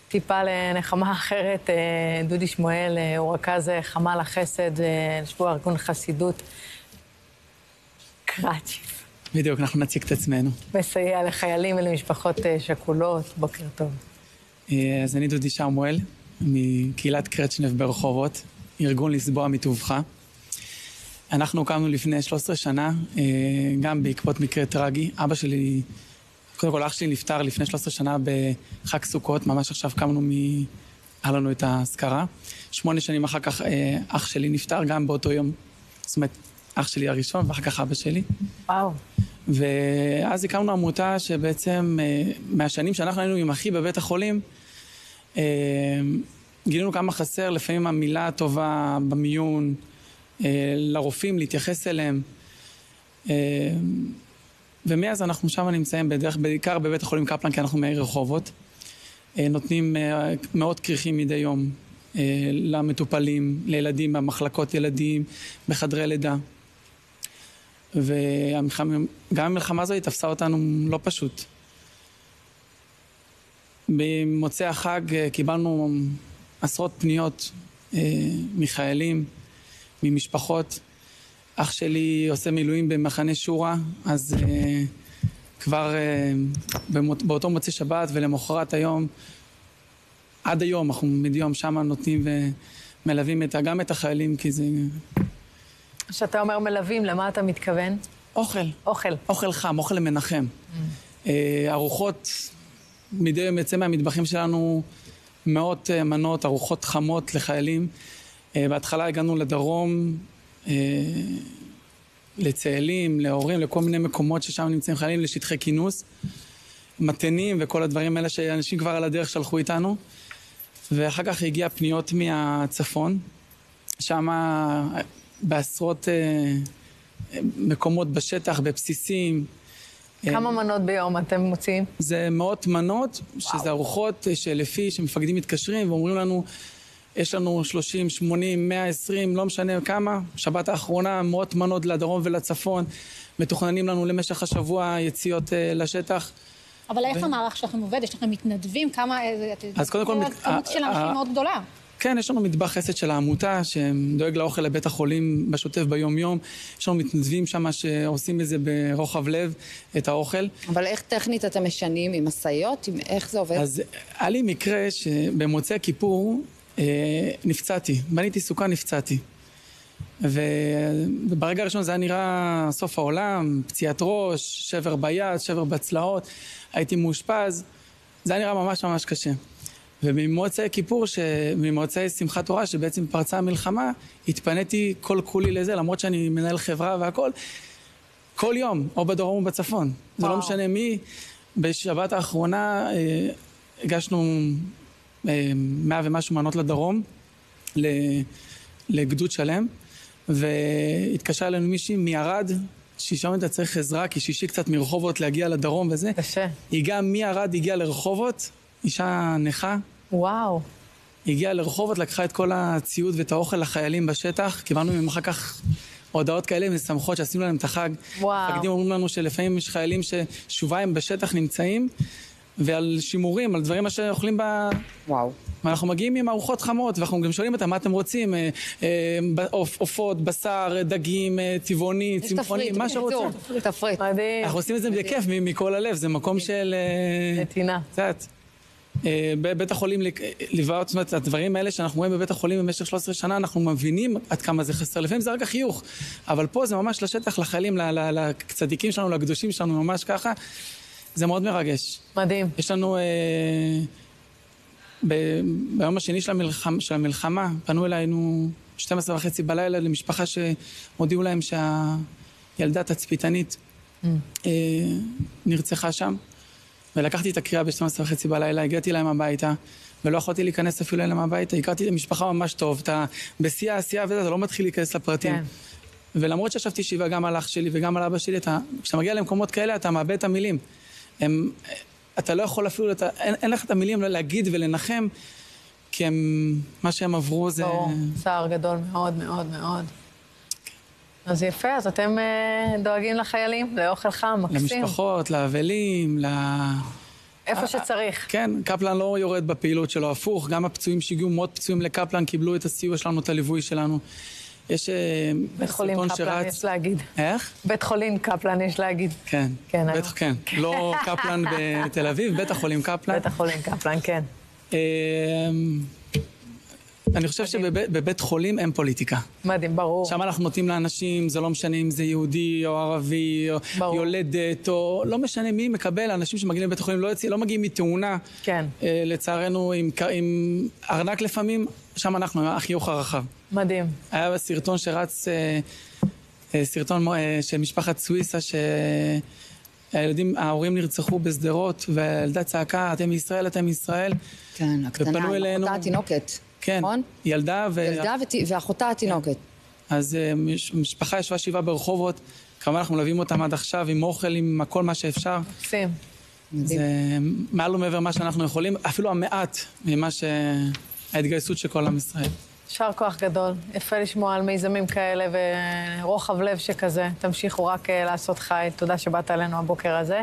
טיפה לנחמה אחרת, דודי שמואל הוא רכז חמ"ל החסד, שבוע ארגון חסידות קראצ'יף. בדיוק, אנחנו נציג את עצמנו. מסייע לחיילים ולמשפחות שכולות, בוקר טוב. אז אני דודי שמואל, מקהילת קרצ'נב ברחובות, ארגון לסבוע מטובך. אנחנו הוקמנו לפני 13 שנה, גם בעקבות מקרה טרגי. אבא שלי, קודם כל אח שלי נפטר לפני 13 שנה בחג סוכות, ממש עכשיו קמנו היה לנו את ההזכרה. 8 שנים אחר כך אח שלי נפטר גם באותו יום. זאת אומרת, אח שלי הראשון ואחר כך אבא שלי. וואו. ואז הקמנו עמותה שבעצם מהשנים שאנחנו היינו עם אחי בבית החולים, גילינו כמה חסר, לפעמים המילה הטובה במיון, לרופאים להתייחס אליהם. ומאז אנחנו שם נמצאים בעיקר בבית החולים קפלן, כי אנחנו מעיר רחובות. נותנים מאות כריכים מדי יום למטופלים, לילדים, במחלקות ילדים, בחדרי לידה. וגם המלחמה הזו תפסה אותנו לא פשוט. במוצאי החג קיבלנו עשרות פניות מחיילים, ממשפחות. אח שלי עושה מילואים במחנה שורה, אז כבר באותו מוצאי שבת ולמחרת היום, עד היום אנחנו מדי יום שם נותנים ומלווים גם את החיילים, כי זה... כשאתה אומר מלווים, למה אתה מתכוון? אוכל. אוכל. אוכל חם, אוכל למנחם. ארוחות, מדי יום יצא מהמטבחים שלנו מאות מנות, ארוחות חמות לחיילים. בהתחלה הגענו לדרום, לצאלים, להורים, לכל מיני מקומות ששם נמצאים חיילים, לשטחי כינוס, מתנים וכל הדברים האלה שאנשים כבר על הדרך שלחו איתנו. ואחר כך הגיע פניות מהצפון, שם בעשרות מקומות בשטח, בבסיסים. כמה מנות ביום אתם מוציאים? זה מאות מנות, שזה ארוחות שלפי שמפקדים מתקשרים ואומרים לנו, יש לנו 30, 80, 120, לא משנה כמה. שבת האחרונה, מאות מנות לדרום ולצפון, מתוכננים לנו למשך השבוע יציאות לשטח. אבל איך המערך שלכם עובד? יש לכם מתנדבים? כמה... אז קודם כל... כמות של אנשים מאוד גדולה. כן, יש לנו מטבח חסד של העמותה, שדואג לאוכל לבית החולים בשוטף ביום יום. יש לנו מתנדבים שם שעושים את זה ברוחב לב, את האוכל. אבל איך טכנית אתם משנים עם מסעיות? איך זה עובד? אז היה לי מקרה שבמוצאי כיפור נפצעתי. בניתי סוכה, נפצעתי. וברגע הראשון זה היה נראה סוף העולם, פציעת ראש, שבר ביד, שבר בצלעות. הייתי מאושפז. זה היה נראה ממש ממש קשה. וממוצאי כיפור, ממוצאי שמחת תורה, שבעצם פרצה המלחמה, התפניתי כל כולי לזה, למרות שאני מנהל חברה והכל, כל יום, או בדרום או בצפון. זה לא משנה מי. בשבת האחרונה הגשנו 100 ומשהו מנות לדרום, לגדוד שלם, והתקשר אלינו מישהי מירד, שישון אתה צריך עזרה, כי שישי קצת מרחובות להגיע לדרום וזה. קשה. הגיעה מירד, הגיעה לרחובות, אישה נכה. וואו. הגיעה לרחובות, לקחה את כל הציוד ואת האוכל לחיילים בשטח. קיבלנו מהם אחר כך הודעות כאלה משמחות שעשינו להם את החג. וואו. פקדים אומרים לנו שלפעמים יש חיילים ששוביים בשטח נמצאים, ועל שימורים, על דברים אשר אוכלים וואו. ואנחנו מגיעים עם ארוחות חמות, ואנחנו גם שואלים אותם מה אתם רוצים, עופות, בשר, דגים, טבעוני, צמחוני, מה שרוצים. תפריט. מדהים. אנחנו עושים את זה בכיף, מכל הלב, זה מקום של... נתינה. קצת. בבית החולים, לבאות, זאת אומרת, הדברים האלה שאנחנו רואים בבית החולים במשך 13 שנה, אנחנו מבינים עד כמה זה חסר. לפעמים זה רק החיוך, אבל פה זה ממש לשטח, לחיילים, לצדיקים שלנו, לקדושים שלנו, ממש ככה. זה מאוד מרגש. מדהים. יש לנו, ביום השני של המלחמה, פנו אלינו 12:30 בלילה למשפחה שהודיעו להם שהילדה תצפיתנית נרצחה שם. ולקחתי את הקריאה ב-12:30 בלילה, הגעתי להם הביתה, ולא יכולתי להיכנס אפילו אליהם הביתה. הכרתי את המשפחה ממש טוב, בשיא העשייה וזה, אתה לא מתחיל להיכנס לפרטים. כן. ולמרות שישבתי שבעה גם על אח שלי וגם על אבא שלי, כשאתה מגיע למקומות כאלה, אתה מאבד את המילים. אתה לא יכול אפילו, אין לך את המילים להגיד ולנחם, כי מה שהם עברו זה... צער גדול מאוד מאוד מאוד. אז יפה, אז אתם דואגים לחיילים, לאוכל חם, מקסים. למשפחות, לאבלים, איפה שצריך. כן, קפלן לא יורד בפעילות שלו, הפוך, גם הפצועים שהגיעו, מאוד פצועים לקפלן, קיבלו את הסיוע שלנו, את הליווי שלנו. יש בית חולים קפלן יש להגיד. איך? בית חולים קפלן יש להגיד. כן, כן, כן. לא קפלן בתל אביב, בית החולים קפלן. בית החולים קפלן, כן. אני חושב שבבית חולים אין פוליטיקה. מדהים, ברור. שם אנחנו נותנים לאנשים, זה לא משנה אם זה יהודי או ערבי, או יולדת, או לא משנה מי מקבל, אנשים שמגיעים לבית החולים לא מגיעים מתאונה. כן. לצערנו, עם ארנק לפעמים, שם אנחנו, החיוך הרחב. מדהים. היה סרטון שרץ, סרטון של משפחת סוויסה, ההורים נרצחו בשדרות, והילדה צעקה, אתם ישראל, אתם ישראל. כן, הקטנה, אחותה התינוקת. כן, נכון? ילדה ואחותה התינוקת. אז משפחה ישבה 7 ברחובות, כמובן אנחנו מלווים אותם עד עכשיו עם אוכל, עם כל מה שאפשר. מקסים. זה מעל ומעבר מה שאנחנו יכולים, אפילו המעט ממה שההתגייסות של כל עם ישראל. שר כוח גדול, יפה לשמוע על מיזמים כאלה ורוחב לב שכזה. תמשיכו רק לעשות חי, תודה שבאת אלינו הבוקר הזה.